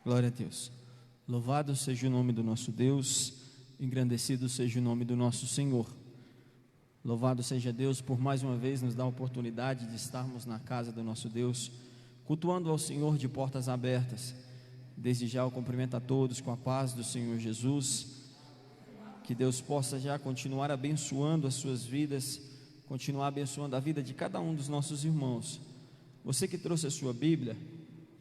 Glória a Deus. Louvado seja o nome do nosso Deus, engrandecido seja o nome do nosso Senhor. Louvado seja Deus por mais uma vez nos dar a oportunidade de estarmos na casa do nosso Deus, cultuando ao Senhor de portas abertas. Desde já eu cumprimento a todos com a paz do Senhor Jesus. Que Deus possa já continuar abençoando as suas vidas, continuar abençoando a vida de cada um dos nossos irmãos. Você que trouxe a sua Bíblia,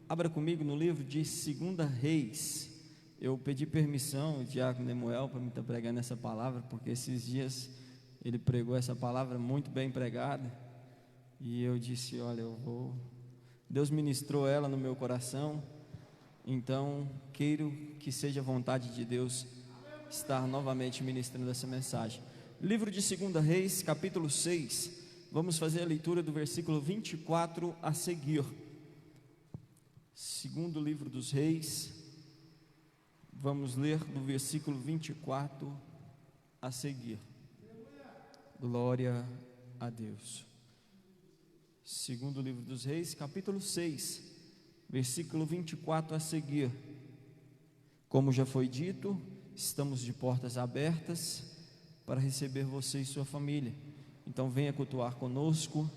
abra comigo no livro de 2 Reis. Eu pedi permissão ao diácono Nemuel para me estar pregando essa palavra, porque esses dias ele pregou essa palavra muito bem pregada, e eu disse, olha, Deus ministrou ela no meu coração, então quero que seja vontade de Deus estar novamente ministrando essa mensagem. Livro de 2 Reis, capítulo 6, vamos fazer a leitura do versículo 24 a seguir. Segundo livro dos Reis, vamos ler do versículo 24 a seguir. Glória a Deus. Segundo livro dos Reis, capítulo 6, versículo 24 a seguir. Como já foi dito, estamos de portas abertas para receber você e sua família. Então venha cultuar conosco,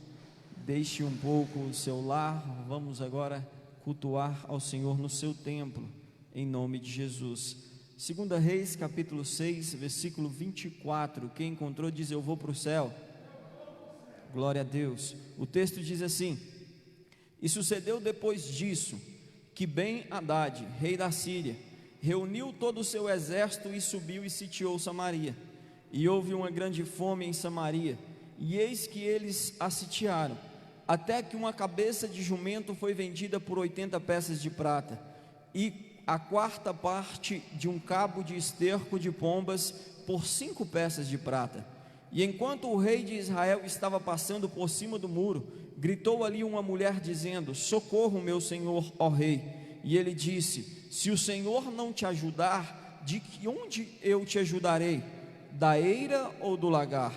deixe um pouco o seu lar, vamos agora cultuar ao Senhor no seu templo, em nome de Jesus. 2 Reis, capítulo 6, versículo 24, quem encontrou diz, eu vou para o céu. Glória a Deus. O texto diz assim: e sucedeu depois disso, que Ben-Hadad, rei da Síria, reuniu todo o seu exército e subiu e sitiou Samaria. E houve uma grande fome em Samaria, e eis que eles a sitiaram, até que uma cabeça de jumento foi vendida por 80 peças de prata, e a quarta parte de um cabo de esterco de pombas por 5 peças de prata. E enquanto o rei de Israel estava passando por cima do muro, gritou ali uma mulher dizendo, socorro meu senhor, ó rei. E ele disse, se o Senhor não te ajudar, de onde eu te ajudarei? Da eira ou do lagar?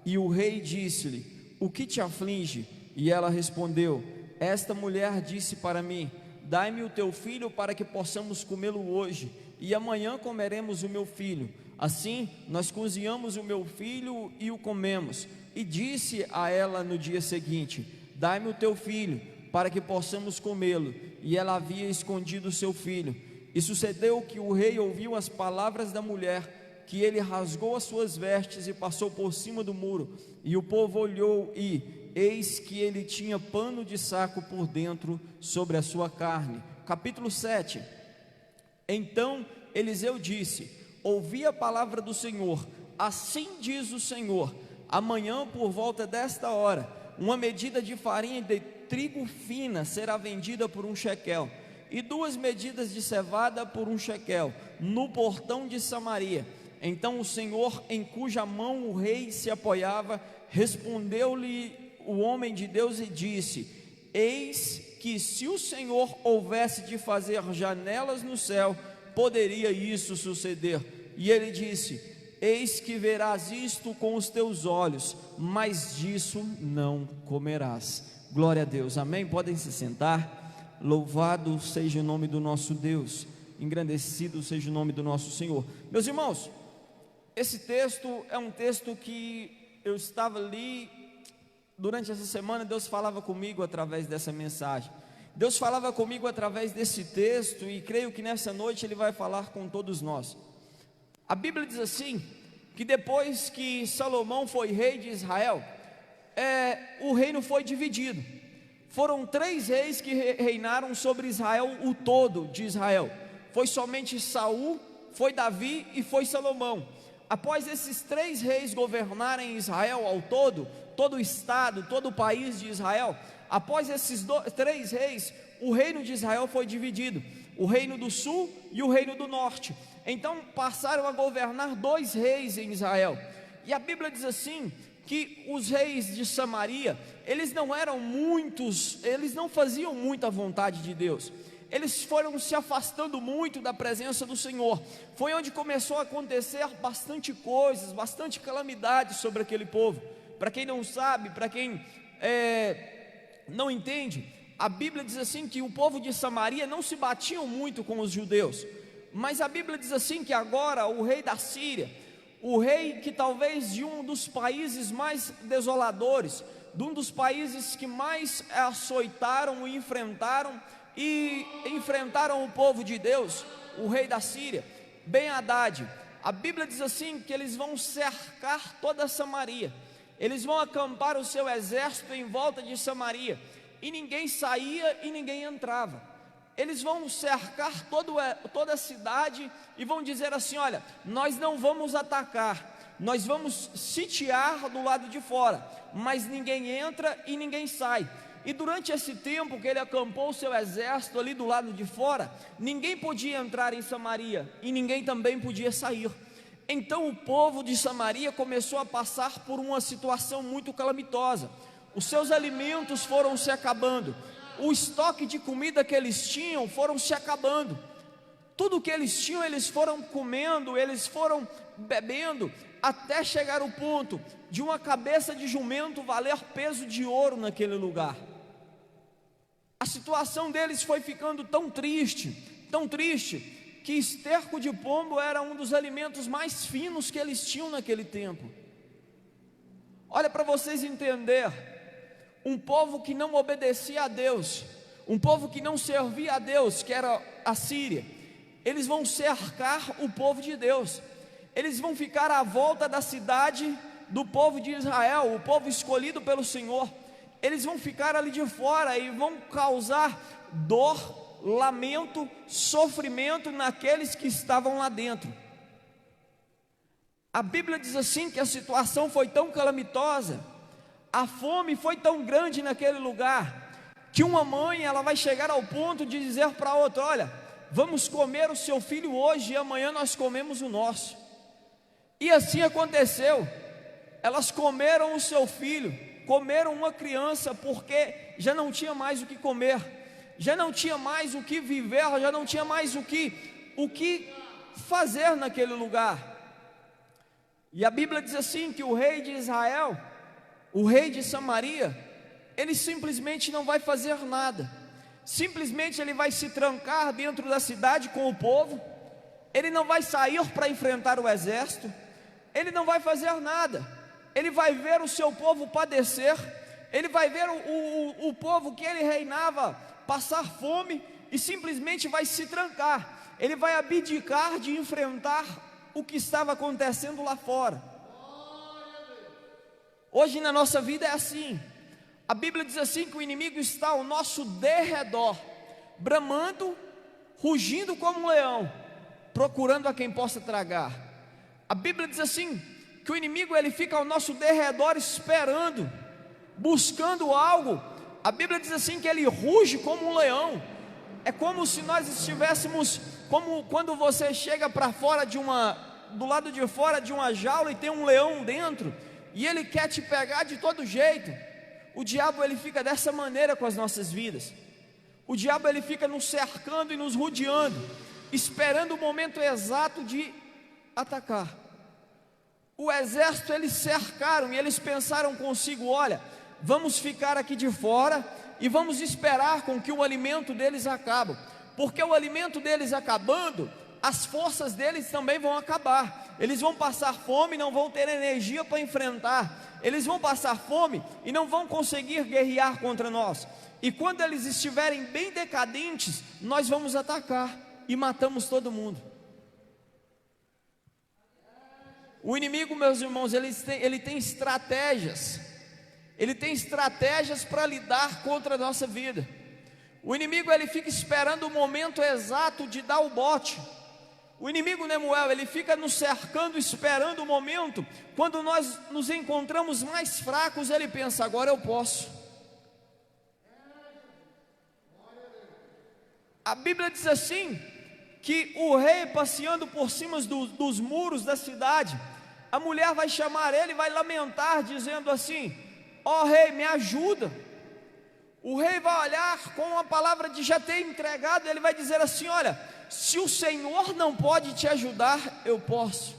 E o rei disse-lhe, o que te aflige? E ela respondeu, esta mulher disse para mim, dai-me o teu filho para que possamos comê-lo hoje, e amanhã comeremos o meu filho. Assim nós cozinhamos o meu filho e o comemos. E disse a ela no dia seguinte, dai-me o teu filho para que possamos comê-lo. E ela havia escondido o seu filho. E sucedeu que o rei ouviu as palavras da mulher, que ele rasgou as suas vestes e passou por cima do muro. E o povo olhou e eis que ele tinha pano de saco por dentro sobre a sua carne. Capítulo 7. Então Eliseu disse, ouvi a palavra do Senhor, assim diz o Senhor, amanhã por volta desta hora, uma medida de farinha de trigo fina será vendida por 1 shekel, e 2 medidas de cevada por 1 shekel, no portão de Samaria. Então o Senhor, em cuja mão o rei se apoiava, respondeu-lhe o homem de Deus e disse, eis que se o Senhor houvesse de fazer janelas no céu, poderia isso suceder. E ele disse, eis que verás isto com os teus olhos, mas disso não comerás. Glória a Deus, amém? Podem se sentar. Louvado seja o nome do nosso Deus, engrandecido seja o nome do nosso Senhor. Meus irmãos, esse texto é um texto que eu estava ali durante essa semana. Deus falava comigo através dessa mensagem, Deus falava comigo através desse texto, e creio que nessa noite Ele vai falar com todos nós. A Bíblia diz assim, que depois que Salomão foi rei de Israel, o reino foi dividido. Foram 3 reis que reinaram sobre Israel, o todo de Israel. Foi somente Saul, foi Davi e foi Salomão. Após esses 3 reis governarem Israel ao todo o estado, todo o país de Israel, após esses 3 reis, o reino de Israel foi dividido, o reino do sul e o reino do norte. Então passaram a governar 2 reis em Israel, e a Bíblia diz assim, que os reis de Samaria, eles não eram muitos, eles não faziam muita vontade de Deus, eles foram se afastando muito da presença do Senhor. Foi onde começou a acontecer bastante coisas, bastante calamidade sobre aquele povo. Para quem não sabe, para quem não entende, a Bíblia diz assim que o povo de Samaria não se batiam muito com os judeus, mas a Bíblia diz assim que agora o rei da Síria, o rei que talvez de um dos países mais desoladores, de um dos países que mais açoitaram e enfrentaram o povo de Deus, o rei da Síria, Ben-Hadad, a Bíblia diz assim que eles vão cercar toda Samaria, eles vão acampar o seu exército em volta de Samaria, e ninguém saía e ninguém entrava. Eles vão cercar toda a cidade e vão dizer assim: olha, nós não vamos atacar, nós vamos sitiar do lado de fora, mas ninguém entra e ninguém sai. E durante esse tempo que ele acampou o seu exército ali do lado de fora, ninguém podia entrar em Samaria e ninguém também podia sair. Então o povo de Samaria começou a passar por uma situação muito calamitosa. Os seus alimentos foram se acabando, o estoque de comida que eles tinham foram se acabando, tudo que eles tinham eles foram comendo, eles foram bebendo, até chegar ao ponto de uma cabeça de jumento valer peso de ouro naquele lugar. A situação deles foi ficando tão triste, que esterco de pombo era um dos alimentos mais finos que eles tinham naquele tempo. Olha, para vocês entenderem, um povo que não obedecia a Deus, um povo que não servia a Deus, que era a Síria, eles vão cercar o povo de Deus, eles vão ficar à volta da cidade do povo de Israel, o povo escolhido pelo Senhor. Eles vão ficar ali de fora e vão causar dor, lamento, sofrimento naqueles que estavam lá dentro. A Bíblia diz assim que a situação foi tão calamitosa, a fome foi tão grande naquele lugar, que uma mãe ela vai chegar ao ponto de dizer para outra: olha, vamos comer o seu filho hoje e amanhã nós comemos o nosso. E assim aconteceu, elas comeram o seu filho, comeram uma criança, porque já não tinha mais o que comer, já não tinha mais o que viver, já não tinha mais o que fazer naquele lugar. E a Bíblia diz assim que o rei de Israel, o rei de Samaria, ele simplesmente não vai fazer nada, simplesmente ele vai se trancar dentro da cidade com o povo, ele não vai sair para enfrentar o exército, ele não vai fazer nada, ele vai ver o seu povo padecer, ele vai ver o povo que ele reinava passar fome e simplesmente vai se trancar, ele vai abdicar de enfrentar o que estava acontecendo lá fora. Hoje na nossa vida é assim, a Bíblia diz assim que o inimigo está ao nosso derredor, bramando, rugindo como um leão, procurando a quem possa tragar. A Bíblia diz assim que o inimigo ele fica ao nosso derredor esperando, buscando algo. A Bíblia diz assim que ele ruge como um leão. É como se nós estivéssemos, como quando você chega para fora do lado de fora de uma jaula e tem um leão dentro, e ele quer te pegar de todo jeito. O diabo ele fica dessa maneira com as nossas vidas. O diabo ele fica nos cercando e nos rodeando, esperando o momento exato de atacar. O exército eles cercaram e eles pensaram consigo: olha, vamos ficar aqui de fora e vamos esperar com que o alimento deles acabe, porque o alimento deles acabando, as forças deles também vão acabar. Eles vão passar fome e não vão ter energia para enfrentar, eles vão passar fome e não vão conseguir guerrear contra nós, e quando eles estiverem bem decadentes, nós vamos atacar e matamos todo mundo. O inimigo, meus irmãos, ele tem estratégias, para lidar contra a nossa vida. O inimigo ele fica esperando o momento exato de dar o bote. O inimigo, Nemuel, ele fica nos cercando, esperando o momento, quando nós nos encontramos mais fracos, ele pensa: agora eu posso. A Bíblia diz assim, que o rei passeando por cima dos muros da cidade, a mulher vai chamar ele, vai lamentar, dizendo assim: ó rei, me ajuda. O rei vai olhar com a palavra de já ter entregado, ele vai dizer assim: olha, se o Senhor não pode te ajudar, eu posso.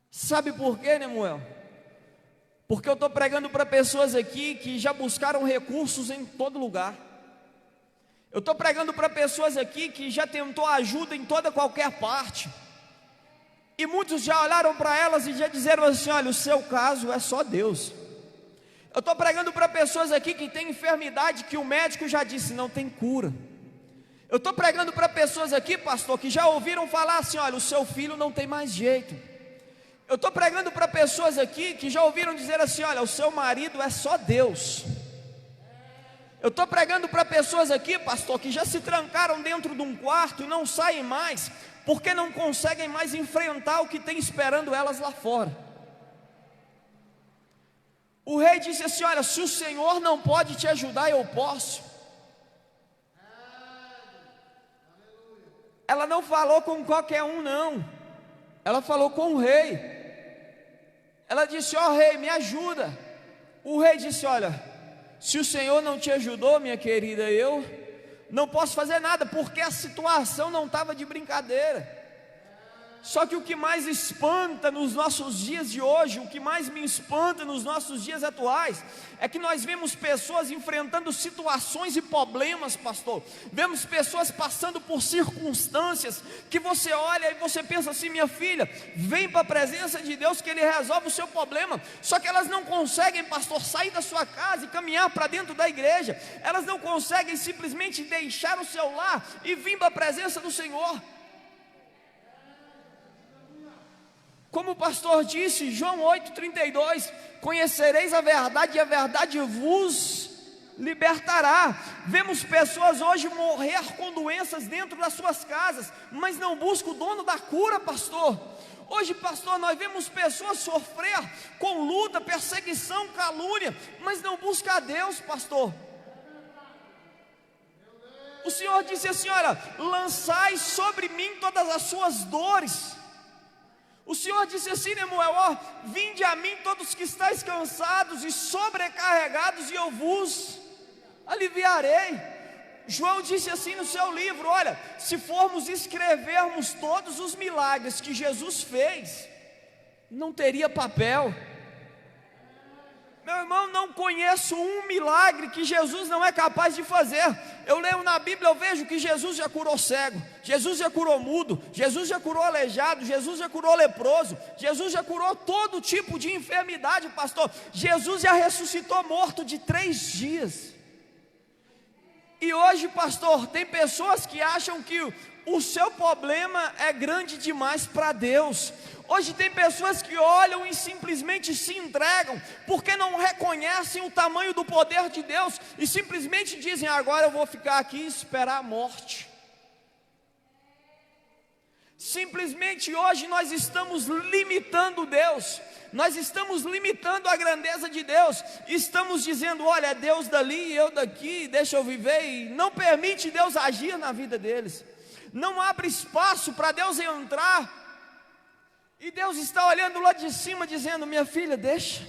Sabe por quê, Nemuel? porque eu estou pregando para pessoas aqui que já buscaram recursos em todo lugar. Eu estou pregando para pessoas aqui que já tentou ajuda em toda qualquer parte, e muitos já olharam para elas e já disseram assim: olha, o seu caso é só Deus. Eu estou pregando para pessoas aqui que têm enfermidade que o médico já disse não tem cura. Eu estou pregando para pessoas aqui, pastor, que já ouviram falar assim: olha, o seu filho não tem mais jeito. Eu estou pregando para pessoas aqui que já ouviram dizer assim: olha, o seu marido é só Deus. Eu estou pregando para pessoas aqui, pastor, que já se trancaram dentro de um quarto e não saem mais, porque não conseguem mais enfrentar o que tem esperando elas lá fora. O rei disse assim: olha, se o Senhor não pode te ajudar, eu posso. Ela não falou com qualquer um, não. Ela falou com o rei. Ela disse: ó rei, me ajuda. O rei disse: olha, se o Senhor não te ajudou, minha querida, eu não posso fazer nada, porque a situação não estava de brincadeira. Só que o que mais espanta nos nossos dias de hoje, o que mais me espanta nos nossos dias atuais, é que nós vemos pessoas enfrentando situações e problemas, pastor. Vemos pessoas passando por circunstâncias que você olha e você pensa assim: minha filha, vem para a presença de Deus que Ele resolve o seu problema. Só que elas não conseguem, pastor, sair da sua casa e caminhar para dentro da igreja. Elas não conseguem simplesmente deixar o seu lar e vir para a presença do Senhor. Como o pastor disse, João 8,32, conhecereis a verdade e a verdade vos libertará. Vemos pessoas hoje morrer com doenças dentro das suas casas, mas não buscam o dono da cura, pastor. Hoje, pastor, nós vemos pessoas sofrer com luta, perseguição, calúnia, mas não buscam a Deus, pastor. O Senhor disse assim: olha, lançai sobre mim todas as suas dores. O Senhor disse assim, Nemuel: ó, vinde a mim todos que estáis cansados e sobrecarregados, e eu vos aliviarei. João disse assim no seu livro: olha, se formos escrevermos todos os milagres que Jesus fez, não teria papel. Meu irmão, não conheço um milagre que Jesus não é capaz de fazer. Eu leio na Bíblia, eu vejo que Jesus já curou cego, Jesus já curou mudo, Jesus já curou aleijado, Jesus já curou leproso, Jesus já curou todo tipo de enfermidade, pastor. Jesus já ressuscitou morto de 3 dias. E hoje, pastor, tem pessoas que acham que o seu problema é grande demais para Deus. Hoje tem pessoas que olham e simplesmente se entregam, porque não reconhecem o tamanho do poder de Deus, e simplesmente dizem: agora eu vou ficar aqui e esperar a morte. Simplesmente hoje nós estamos limitando Deus, nós estamos limitando a grandeza de Deus, estamos dizendo: olha, é Deus dali e eu daqui, deixa eu viver, e não permite Deus agir na vida deles, não abre espaço para Deus entrar. E Deus está olhando lá de cima dizendo: minha filha, deixa.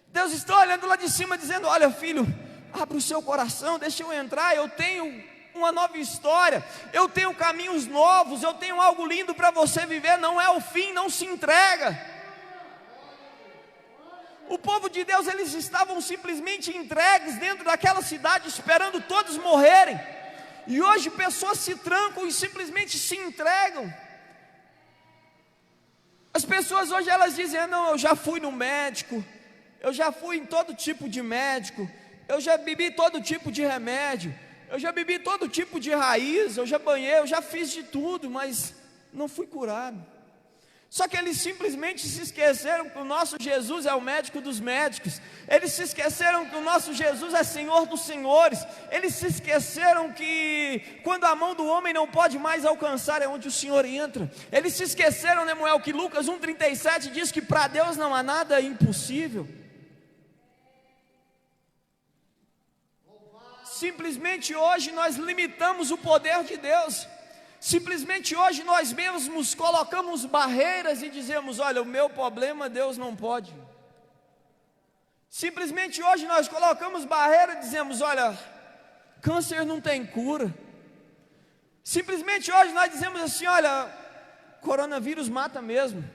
Deus está olhando lá de cima dizendo: olha, filho, abre o seu coração, deixa eu entrar, eu tenho uma nova história, eu tenho caminhos novos, eu tenho algo lindo para você viver, não é o fim, não se entrega. O povo de Deus, eles estavam simplesmente entregues dentro daquela cidade, esperando todos morrerem, e hoje pessoas se trancam e simplesmente se entregam. As pessoas hoje, elas dizem: não, eu já fui no médico, eu já fui em todo tipo de médico, eu já bebi todo tipo de remédio, eu já bebi todo tipo de raiz, eu já banhei, eu já fiz de tudo, mas não fui curado. Só que eles simplesmente se esqueceram que o nosso Jesus é o médico dos médicos. Eles se esqueceram que o nosso Jesus é Senhor dos senhores. Eles se esqueceram que quando a mão do homem não pode mais alcançar, é onde o Senhor entra. Eles se esqueceram, Nemuel, que Lucas 1,37 diz que para Deus não há nada impossível. Simplesmente hoje nós limitamos o poder de Deus. Simplesmente hoje nós mesmos colocamos barreiras e dizemos: olha, o meu problema Deus não pode. Simplesmente hoje nós colocamos barreiras e dizemos: olha, câncer não tem cura. Simplesmente hoje nós dizemos assim: olha, coronavírus mata mesmo.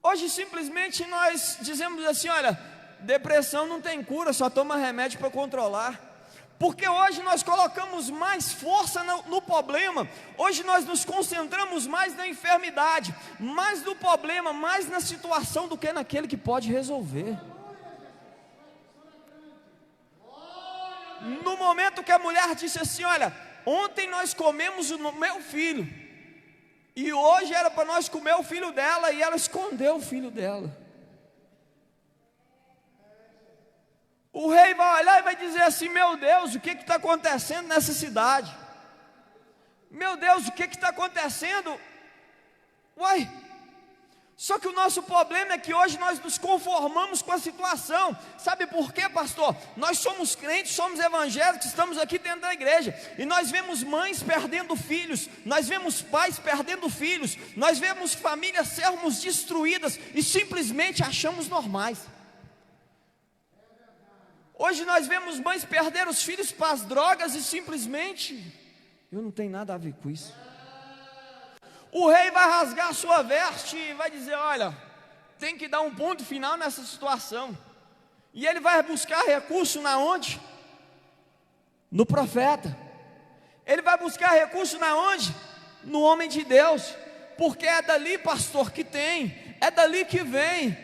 Hoje simplesmente nós dizemos assim: olha, depressão não tem cura, só toma remédio para controlar. Porque hoje nós colocamos mais força no problema, hoje nós nos concentramos mais na enfermidade, mais no problema, mais na situação do que naquele que pode resolver. No momento que a mulher disse assim: olha, ontem nós comemos o meu filho, e hoje era para nós comer o filho dela, e ela escondeu o filho dela. O rei vai olhar e vai dizer assim: meu Deus, o que está acontecendo nessa cidade? Meu Deus, o que está acontecendo? Uai, só que o nosso problema é que hoje nós nos conformamos com a situação. Sabe por quê, pastor? Nós somos crentes, somos evangélicos, estamos aqui dentro da igreja, e nós vemos mães perdendo filhos, nós vemos pais perdendo filhos, nós vemos famílias sermos destruídas, e simplesmente achamos normais. Hoje nós vemos mães perder os filhos para as drogas, e simplesmente, eu não tenho nada a ver com isso. O rei vai rasgar a sua veste e vai dizer: olha, tem que dar um ponto final nessa situação. E ele vai buscar recurso na onde? No profeta. Ele vai buscar recurso na onde? No homem de Deus. Porque é dali, pastor, que tem, é dali que vem,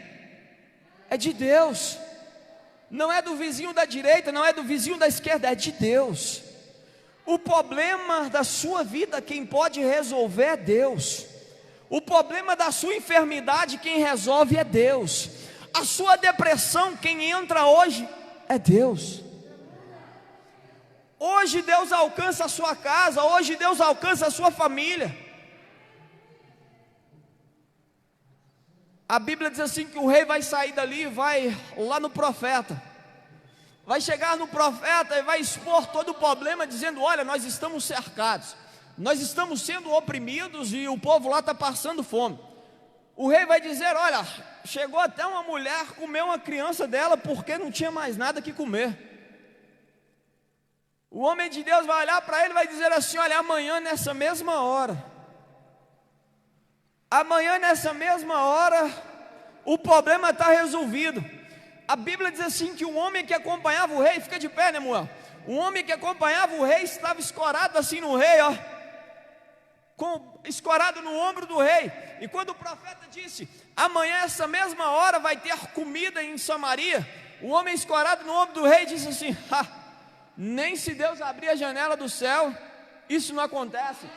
é de Deus. Não é do vizinho da direita, não é do vizinho da esquerda, é de Deus. O problema da sua vida, quem pode resolver é Deus. O problema da sua enfermidade, quem resolve é Deus. A sua depressão, quem entra hoje é Deus. Hoje Deus alcança a sua casa, hoje Deus alcança a sua família. A Bíblia diz assim que o rei vai sair dali e vai lá no profeta. Vai chegar no profeta e vai expor todo o problema, dizendo: olha, nós estamos cercados, nós estamos sendo oprimidos e o povo lá está passando fome. O rei vai dizer: olha, chegou até uma mulher comer uma criança dela porque não tinha mais nada que comer. O homem de Deus vai olhar para ele e vai dizer assim: olha, amanhã nessa mesma hora, o problema está resolvido. A Bíblia diz assim que o homem que acompanhava o rei, fica de pé, né, Moel? O homem que acompanhava o rei estava escorado assim no rei, ó, escorado no ombro do rei. E quando o profeta disse: amanhã essa mesma hora vai ter comida em Samaria, o homem escorado no ombro do rei disse assim: nem se Deus abrir a janela do céu, isso não acontece.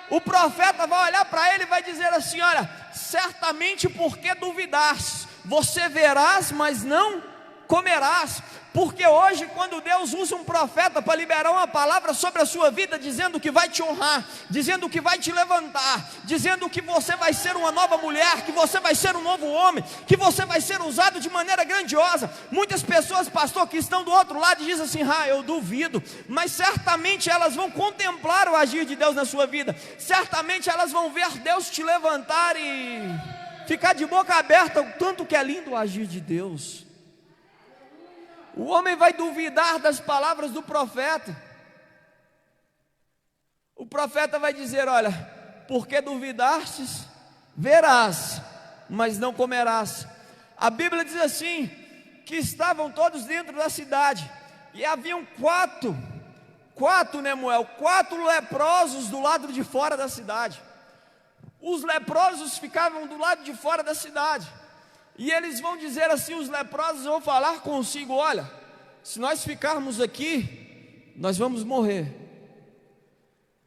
O profeta vai olhar para ele e vai dizer assim: olha, certamente porque duvidaste, você verás, mas não comerás. Porque hoje, quando Deus usa um profeta para liberar uma palavra sobre a sua vida, dizendo que vai te honrar, dizendo que vai te levantar, dizendo que você vai ser uma nova mulher, que você vai ser um novo homem, que você vai ser usado de maneira grandiosa, muitas pessoas, pastor, que estão do outro lado dizem assim: eu duvido. Mas certamente elas vão contemplar o agir de Deus na sua vida, certamente elas vão ver Deus te levantar e ficar de boca aberta, o tanto que é lindo o agir de Deus. O homem vai duvidar das palavras do profeta. O profeta vai dizer: olha, porque duvidastes, verás, mas não comerás. A Bíblia diz assim, que estavam todos dentro da cidade, e haviam quatro, né, Moel? 4 leprosos do lado de fora da cidade. Os leprosos ficavam do lado de fora da cidade. E eles vão dizer assim, os leprosos vão falar consigo: olha, se nós ficarmos aqui, nós vamos morrer.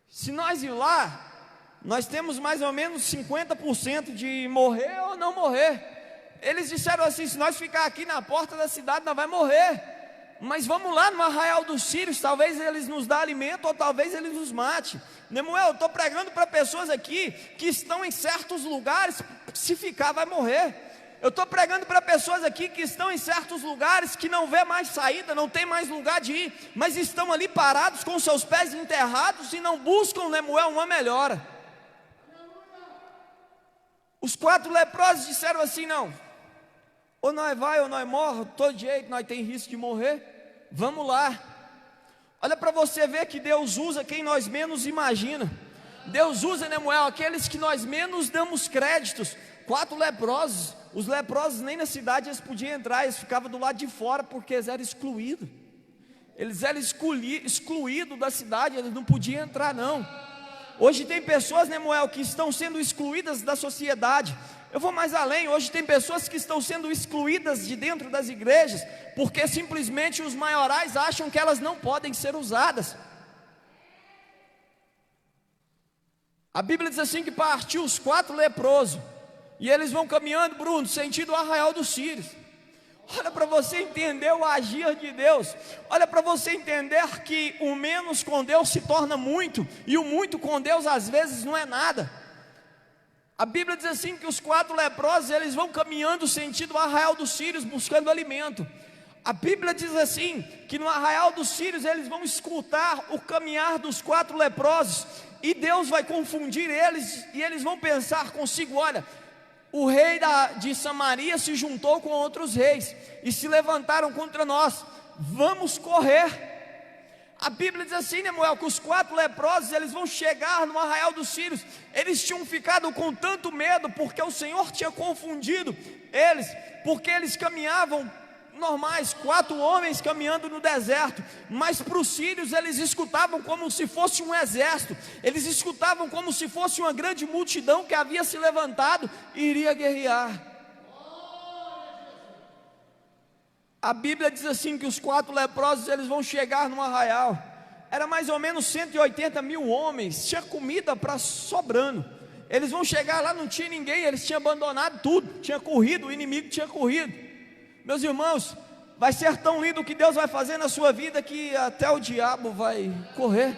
Se nós ir lá, nós temos mais ou menos 50% de morrer ou não morrer. Eles disseram assim: se nós ficar aqui na porta da cidade, nós vamos morrer. Mas vamos lá no arraial dos sírios, talvez eles nos dê alimento ou talvez eles nos mate. Nemuel, eu estou pregando para pessoas aqui que estão em certos lugares, se ficar vai morrer. Eu estou pregando para pessoas aqui que estão em certos lugares, que não vê mais saída, não tem mais lugar de ir, mas estão ali parados com seus pés enterrados e não buscam, Nemuel, uma melhora. Os 4 leprosos disseram assim: não, ou nós vai ou nós morre, todo jeito nós tem risco de morrer, vamos lá. Olha para você ver que Deus usa quem nós menos imagina. Deus usa, Nemuel, aqueles que nós menos damos créditos. 4 leprosos. Os leprosos nem na cidade eles podiam entrar, eles ficavam do lado de fora, porque eles eram excluídos. Eles eram excluídos da cidade, eles não podiam entrar não. Hoje tem pessoas, Nemuel, que estão sendo excluídas da sociedade. Eu vou mais além, hoje tem pessoas que estão sendo excluídas de dentro das igrejas, porque simplesmente os maiorais acham que elas não podem ser usadas. A Bíblia diz assim que partiu os 4 leprosos, e eles vão caminhando, Bruno, sentido o arraial dos Sírios. Olha para você entender o agir de Deus. Olha para você entender que o menos com Deus se torna muito, e o muito com Deus às vezes não é nada. A Bíblia diz assim que os 4 leprosos, eles vão caminhando sentido o arraial dos Sírios, buscando alimento. A Bíblia diz assim que no arraial dos Sírios eles vão escutar o caminhar dos 4 leprosos, e Deus vai confundir eles, e eles vão pensar consigo: olha, o rei de Samaria se juntou com outros reis e se levantaram contra nós, vamos correr. A Bíblia diz assim, Nemuel, que os 4 leprosos, eles vão chegar no arraial dos Sírios. Eles tinham ficado com tanto medo, porque o Senhor tinha confundido eles, porque eles caminhavam normais, 4 homens caminhando no deserto, mas para os sírios eles escutavam como se fosse um exército, eles escutavam como se fosse uma grande multidão que havia se levantado e iria guerrear. A Bíblia diz assim que os 4 leprosos, eles vão chegar no arraial. Era mais ou menos 180 mil homens, tinha comida para sobrando. Eles vão chegar lá, não tinha ninguém, eles tinham abandonado tudo, tinha corrido, o inimigo tinha corrido. Meus irmãos, vai ser tão lindo o que Deus vai fazer na sua vida, que até o diabo vai correr.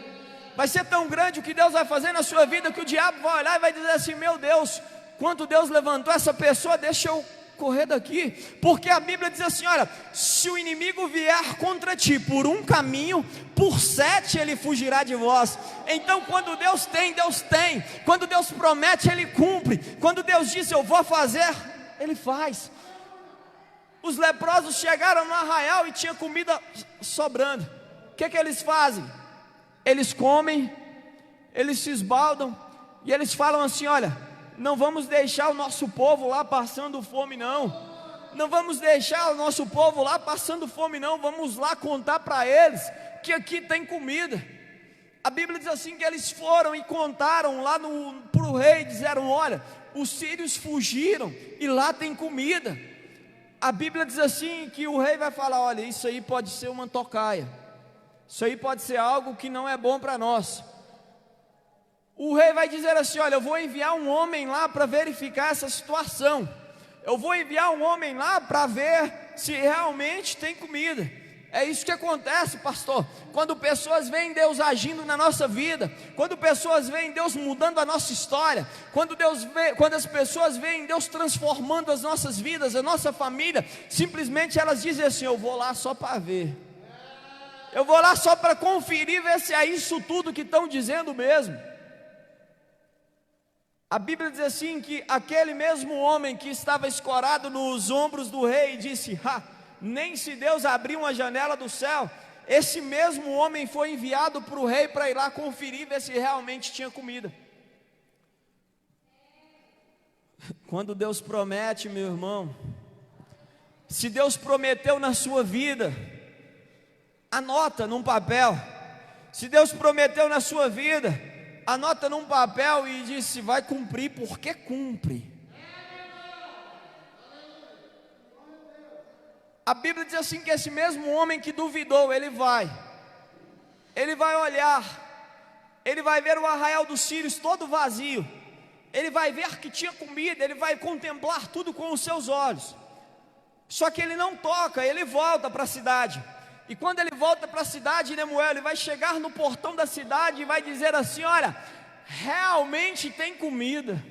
Vai ser tão grande o que Deus vai fazer na sua vida, que o diabo vai olhar e vai dizer assim: meu Deus, quanto Deus levantou essa pessoa, deixa eu correr daqui. Porque a Bíblia diz assim: olha, se o inimigo vier contra ti por um caminho, por 7 ele fugirá de vós. Então quando Deus tem, Deus tem. Quando Deus promete, Ele cumpre. Quando Deus diz eu vou fazer, Ele faz. Os leprosos chegaram no arraial e tinha comida sobrando. O que eles fazem? Eles comem, eles se esbaldam e eles falam assim: olha, não vamos deixar o nosso povo lá passando fome não. Não vamos deixar o nosso povo lá passando fome não. Vamos lá contar para eles que aqui tem comida. A Bíblia diz assim que eles foram e contaram lá para o rei, disseram: olha, os sírios fugiram e lá tem comida. A Bíblia diz assim que o rei vai falar: olha, isso aí pode ser uma tocaia, isso aí pode ser algo que não é bom para nós. O rei vai dizer assim: olha, eu vou enviar um homem lá para verificar essa situação. Eu vou enviar um homem lá para ver se realmente tem comida. É isso que acontece, pastor, quando pessoas veem Deus agindo na nossa vida, quando pessoas veem Deus mudando a nossa história, quando as pessoas veem Deus transformando as nossas vidas, a nossa família, simplesmente elas dizem assim: eu vou lá só para ver, eu vou lá só para conferir, ver se é isso tudo que estão dizendo mesmo. A Bíblia diz assim que aquele mesmo homem que estava escorado nos ombros do rei disse: nem se Deus abrir uma janela do céu. Esse mesmo homem foi enviado para o rei para ir lá conferir, ver se realmente tinha comida. Quando Deus promete, meu irmão, se Deus prometeu na sua vida, anota num papel. Se Deus prometeu na sua vida, anota num papel e diz se vai cumprir, porque cumpre. A Bíblia diz assim que esse mesmo homem que duvidou, ele vai olhar, ele vai ver o arraial dos sírios todo vazio, ele vai ver que tinha comida, ele vai contemplar tudo com os seus olhos. Só que ele não toca, ele volta para a cidade. E quando ele volta para a cidade, Nemuel, ele vai chegar no portão da cidade e vai dizer assim: olha, realmente tem comida.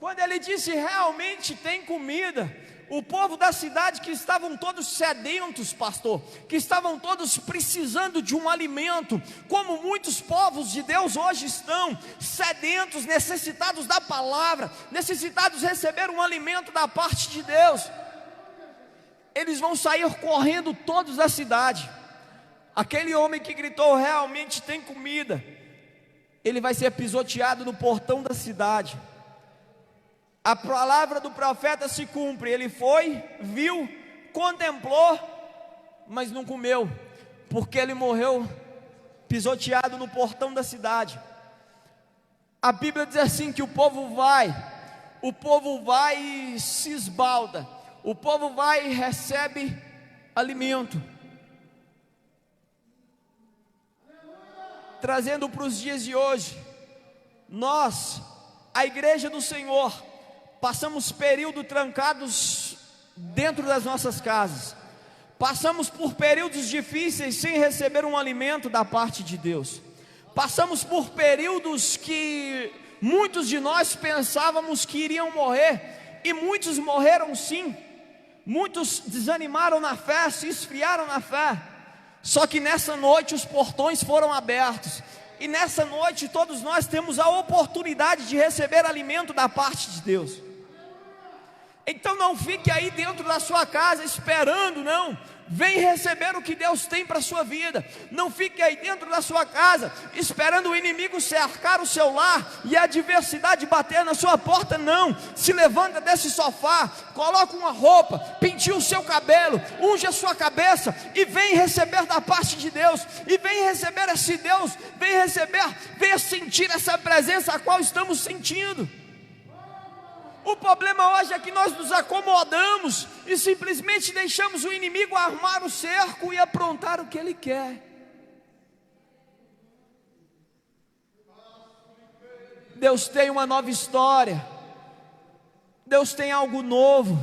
Quando ele disse realmente tem comida, o povo da cidade, que estavam todos sedentos, pastor, que estavam todos precisando de um alimento, como muitos povos de Deus hoje estão sedentos, necessitados da palavra, necessitados de receber um alimento da parte de Deus. Eles vão sair correndo todos da cidade. Aquele homem que gritou realmente tem comida, ele vai ser pisoteado no portão da cidade. a palavra do profeta se cumpre. Ele foi, viu, contemplou, mas não comeu, porque ele morreu pisoteado no portão da cidade. A Bíblia diz assim, que o povo vai e se esbalda, o povo vai e recebe alimento. Trazendo para os dias de hoje, nós, a igreja do Senhor, passamos período trancados dentro das nossas casas, passamos por períodos difíceis sem receber um alimento da parte de Deus, passamos por períodos que muitos de nós pensávamos que iriam morrer, e muitos morreram sim, muitos desanimaram na fé, se esfriaram na fé. Só que nessa noite os portões foram abertos, e nessa noite todos nós temos a oportunidade de receber alimento da parte de Deus. Então não fique aí dentro da sua casa esperando, não. Vem receber o que Deus tem para a sua vida. Não fique aí dentro da sua casa esperando o inimigo cercar o seu lar e a adversidade bater na sua porta, não. Se levanta desse sofá, coloca uma roupa, penteia o seu cabelo, unge a sua cabeça e vem receber da parte de Deus. E vem receber esse Deus, venha sentir essa presença a qual estamos sentindo. O problema hoje é que nós nos acomodamos e simplesmente deixamos o inimigo armar o cerco e aprontar o que ele quer. Deus tem uma nova história, Deus tem algo novo,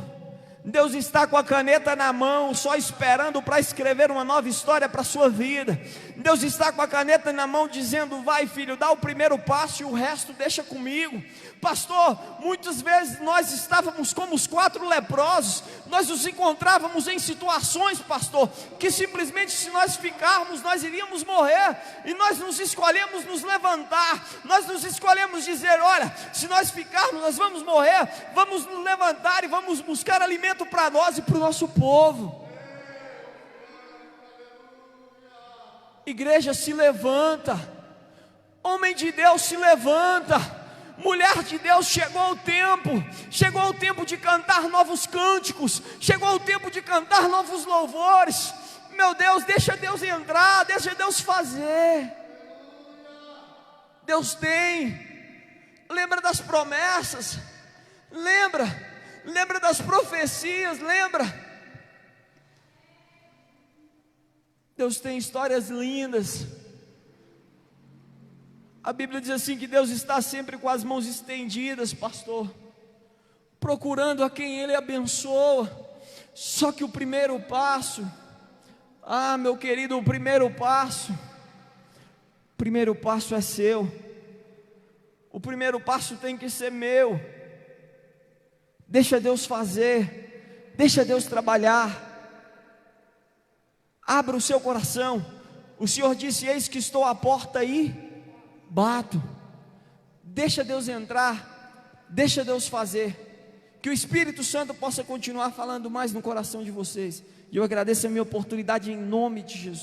Deus está com a caneta na mão, só esperando para escrever uma nova história para a sua vida. Deus está com a caneta na mão dizendo: vai filho, dá o primeiro passo e o resto deixa comigo. Pastor, muitas vezes nós estávamos como os 4 leprosos, nós nos encontrávamos em situações, pastor, que simplesmente se nós ficarmos, nós iríamos morrer, e nós nos escolhemos nos levantar, nós nos escolhemos dizer: olha, se nós ficarmos nós vamos morrer, vamos nos levantar e vamos buscar alimento para nós e para o nosso povo. Igreja, se levanta, homem de Deus, se levanta, mulher de Deus, chegou o tempo de cantar novos cânticos, chegou o tempo de cantar novos louvores. Meu Deus, deixa Deus entrar, deixa Deus fazer. Deus tem, lembra das promessas, lembra das profecias, lembra. Deus tem histórias lindas. A Bíblia diz assim que Deus está sempre com as mãos estendidas, pastor, procurando a quem Ele abençoa. Só que o primeiro passo, meu querido, o primeiro passo é seu. O primeiro passo tem que ser meu. Deixa Deus fazer, deixa Deus trabalhar. Abra o seu coração. O Senhor disse: eis que estou à porta e bato. Deixa Deus entrar, deixa Deus fazer. Que o Espírito Santo possa continuar falando mais no coração de vocês. E eu agradeço a minha oportunidade em nome de Jesus.